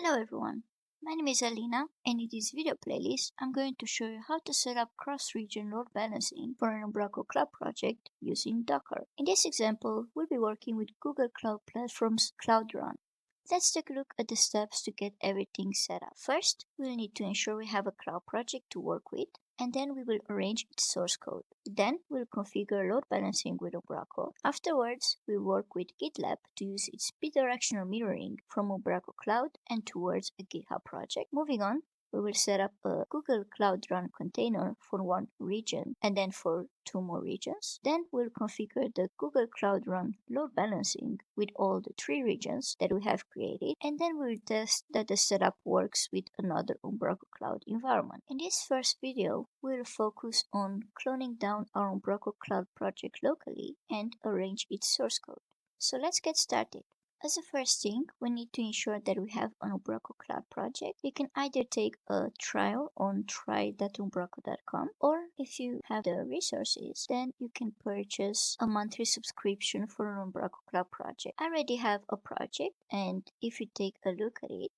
Hello everyone, my name is Alina, and in this video playlist I'm going to show you how to set up cross-region load balancing for an Umbraco Cloud project using Docker. In this example, we'll be working with Google Cloud Platform's Cloud Run. Let's take a look at the steps to get everything set up. First, we'll need to ensure we have a cloud project to work with, and then we will arrange its source code. Then we'll configure load balancing with Umbraco. Afterwards, we'll work with GitLab to use its bidirectional mirroring from Umbraco Cloud and towards a GitHub project. Moving on, we will set up a Google Cloud Run container for one region and then for two more regions. Then we'll configure the Google Cloud Run load balancing with all the three regions that we have created, and then we'll test that the setup works with another Umbraco Cloud environment. In this first video, we'll focus on cloning down our Umbraco Cloud project locally and arrange its source code. So let's get started. As a first thing, we need to ensure that we have an Umbraco Cloud project. You can either take a trial on try.umbraco.com, or if you have the resources, then you can purchase a monthly subscription for an Umbraco Cloud project. I already have a project, and if you take a look at it,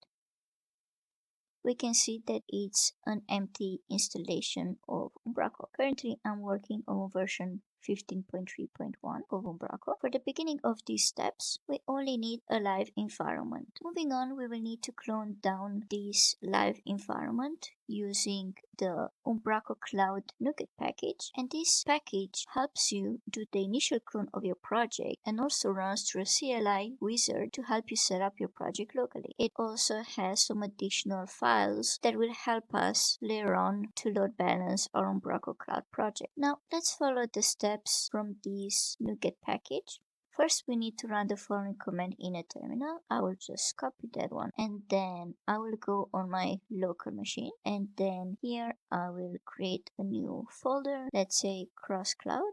we can see that it's an empty installation of Umbraco. Currently, I'm working on version 15.3.1 of Umbraco. For the beginning of these steps, we only need a live environment. Moving on, we will need to clone down this live environment using the Umbraco Cloud NuGet package, and this package helps you do the initial clone of your project and also runs through a CLI wizard to help you set up your project locally. It also has some additional files that will help us later on to load balance our Umbraco Cloud project. Now let's follow the steps from this NuGet package. First, we need to run the following command in a terminal. I will just copy that one, and then I will go on my local machine, and then here I will create a new folder, let's say cross cloud.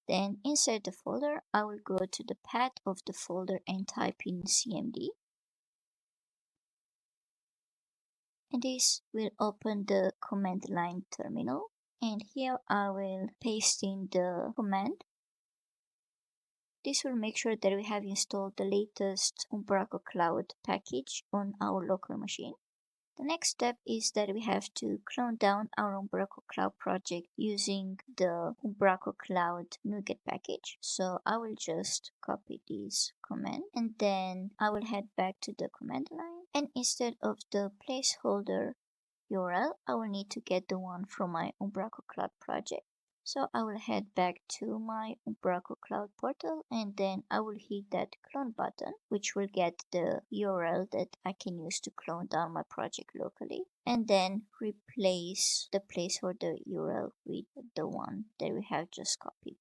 Then inside the folder, I will go to the path of the folder and type in cmd. And this will open the command line terminal. And here I will paste in the command. This will make sure that we have installed the latest Umbraco Cloud package on our local machine. The next step is that we have to clone down our Umbraco Cloud project using the Umbraco Cloud NuGet package. So I will just copy this command, and then I will head back to the command line, and instead of the placeholder URL, I will need to get the one from my Umbraco Cloud project. So I will head back to my Umbraco Cloud portal, and then I will hit that clone button, which will get the URL that I can use to clone down my project locally, and then replace the placeholder URL with the one that we have just copied.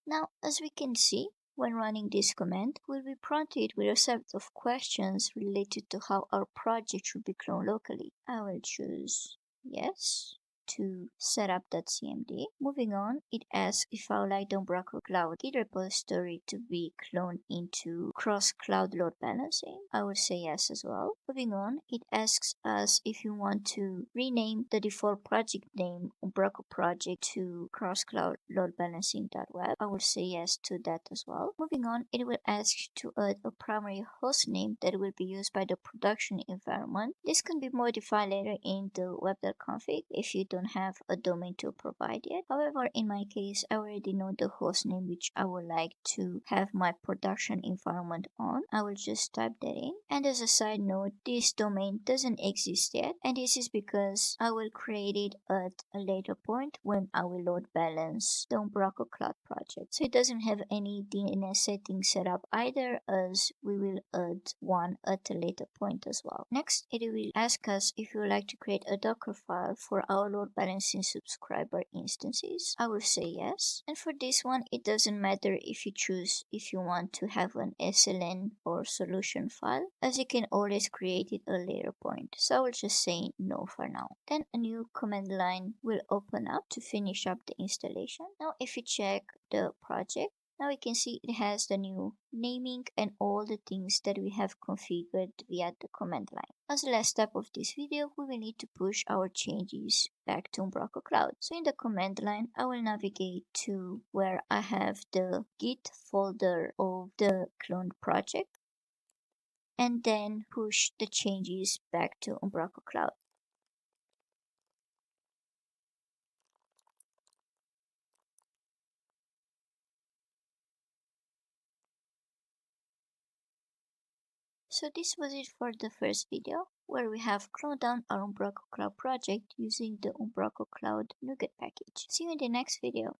Now, as we can see, when running this command, we'll be prompted with a set of questions related to how our project should be cloned locally. I will choose yes to set up that CMD. Moving on, it asks if I would like the Umbraco Cloud Git repository to be cloned into cross-cloud load balancing. I will say yes as well. Moving on, it asks us if you want to rename the default project name Umbraco project to cross-cloud load balancing.web. I will say yes to that as well. Moving on, it will ask to add a primary host name that will be used by the production environment. This can be modified later in the web.config if you don't have a domain to provide yet. However, in my case, I already know the host name which I would like to have my production environment on. I will just type that in. And as a side note, this domain doesn't exist yet, and this is because I will create it at a later point when I will load balance the Umbraco Cloud project. So it doesn't have any DNS settings set up either, as we will add one at a later point as well. Next, it will ask us if we would like to create a Docker file for our load balancing subscriber instances. I will say yes. And for this one, it doesn't matter if you choose if you want to have an SLN or solution file, as you can always create it at a later point. So I will just say no for now. Then a new command line will open up to finish up the installation. Now if you check the project, Now we can see it has the new naming and all the things that we have configured via the command line. As the last step of this video, we will need to push our changes back to Umbraco Cloud. So in the command line, I will navigate to where I have the Git folder of the cloned project and then push the changes back to Umbraco Cloud. So this was it for the first video, where we have cloned down our Umbraco Cloud project using the Umbraco Cloud NuGet package. See you in the next video.